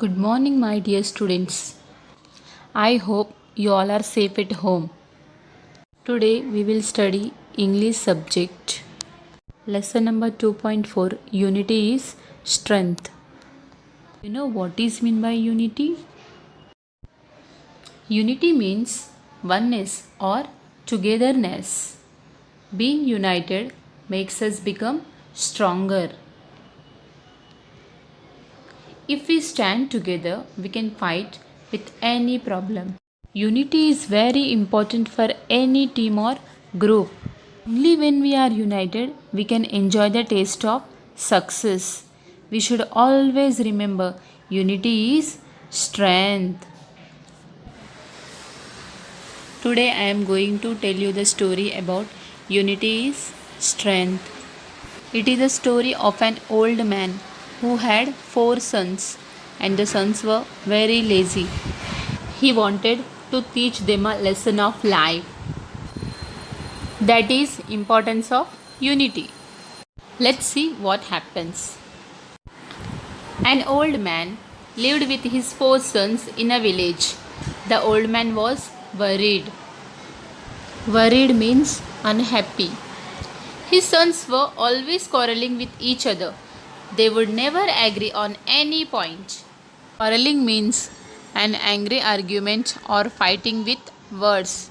Good morning, my dear students. I hope you all are safe at home. Today we will study English subject. Lesson number 2.4 Unity is strength. You know what is meant by unity? Unity means oneness or togetherness. Being united makes us become stronger. If we stand together, we can fight with any problem. Unity is very important for any team or group. Only when we are united, we can enjoy the taste of success. We should always remember unity is strength. Today I am going to tell you the story about unity is strength. It is a story of an old man who had 4 sons, and the sons were very lazy. He wanted to teach them a lesson of life, that is importance of unity. Let's see what happens. An old man lived with his 4 sons in a village. The old man was worried. Worried means unhappy. His sons were always quarreling with each other. They would never agree on any point. Quarreling means an angry argument or fighting with words.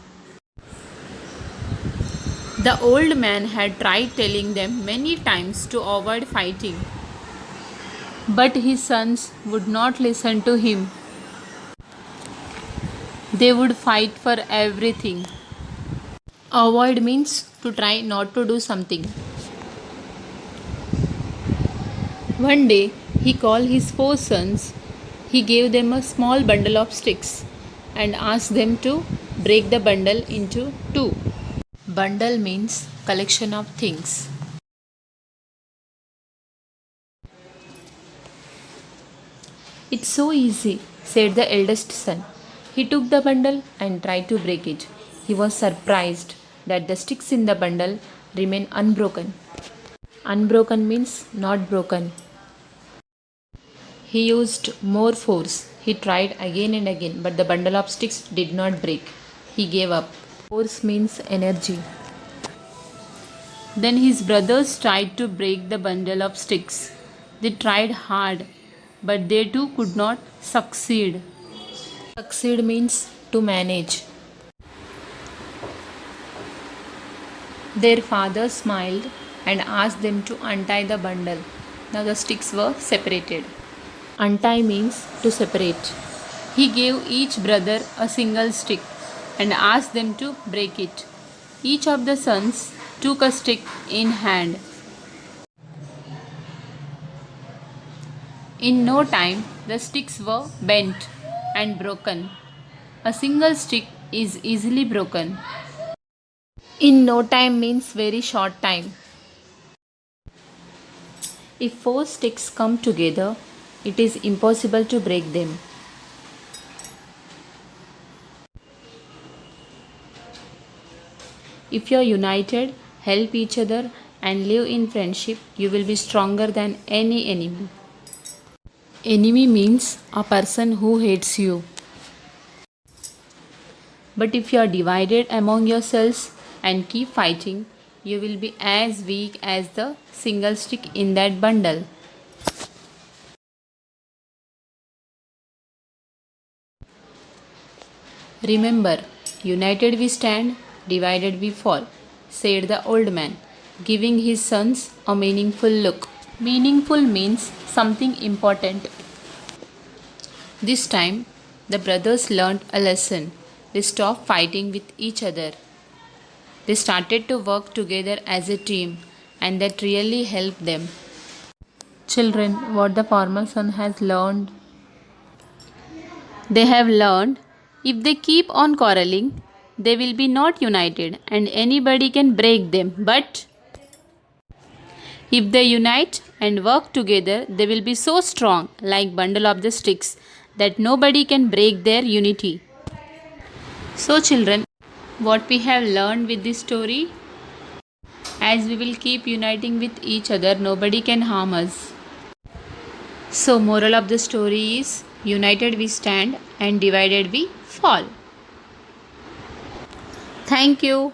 The old man had tried telling them many times to avoid fighting, but his sons would not listen to him. They would fight for everything. Avoid means to try not to do something. One day, he called his 4 sons. He gave them a small bundle of sticks and asked them to break the bundle into 2. Bundle means collection of things. It's so easy, said the eldest son. He took the bundle and tried to break it. He was surprised that the sticks in the bundle remained unbroken. Unbroken means not broken. He used more force. He tried again and again, but the bundle of sticks did not break. He gave up. Force means energy. Then his brothers tried to break the bundle of sticks. They tried hard, but they too could not succeed. Succeed means to manage. Their father smiled and asked them to untie the bundle. Now the sticks were separated. Untie means to separate. He gave each brother a single stick and asked them to break it. Each of the sons took a stick in hand. In no time, the sticks were bent and broken. A single stick is easily broken. In no time means very short time. If 4 sticks come together, it is impossible to break them. If you are united, help each other, and live in friendship, you will be stronger than any enemy. Enemy means a person who hates you. But if you are divided among yourselves and keep fighting, you will be as weak as the single stick in that bundle. Remember, united we stand, divided we fall, said the old man, giving his sons a meaningful look. Meaningful means something important. This time, the brothers learned a lesson. They stopped fighting with each other. They started to work together as a team, and that really helped them. Children, what the farmer's son has learned? They have learned if they keep on quarreling, they will be not united and anybody can break them. But if they unite and work together, they will be so strong like bundle of the sticks that nobody can break their unity. So children, what we have learned with this story? As we will keep uniting with each other, nobody can harm us. So moral of the story is, United we stand and divided we fall. Thank you.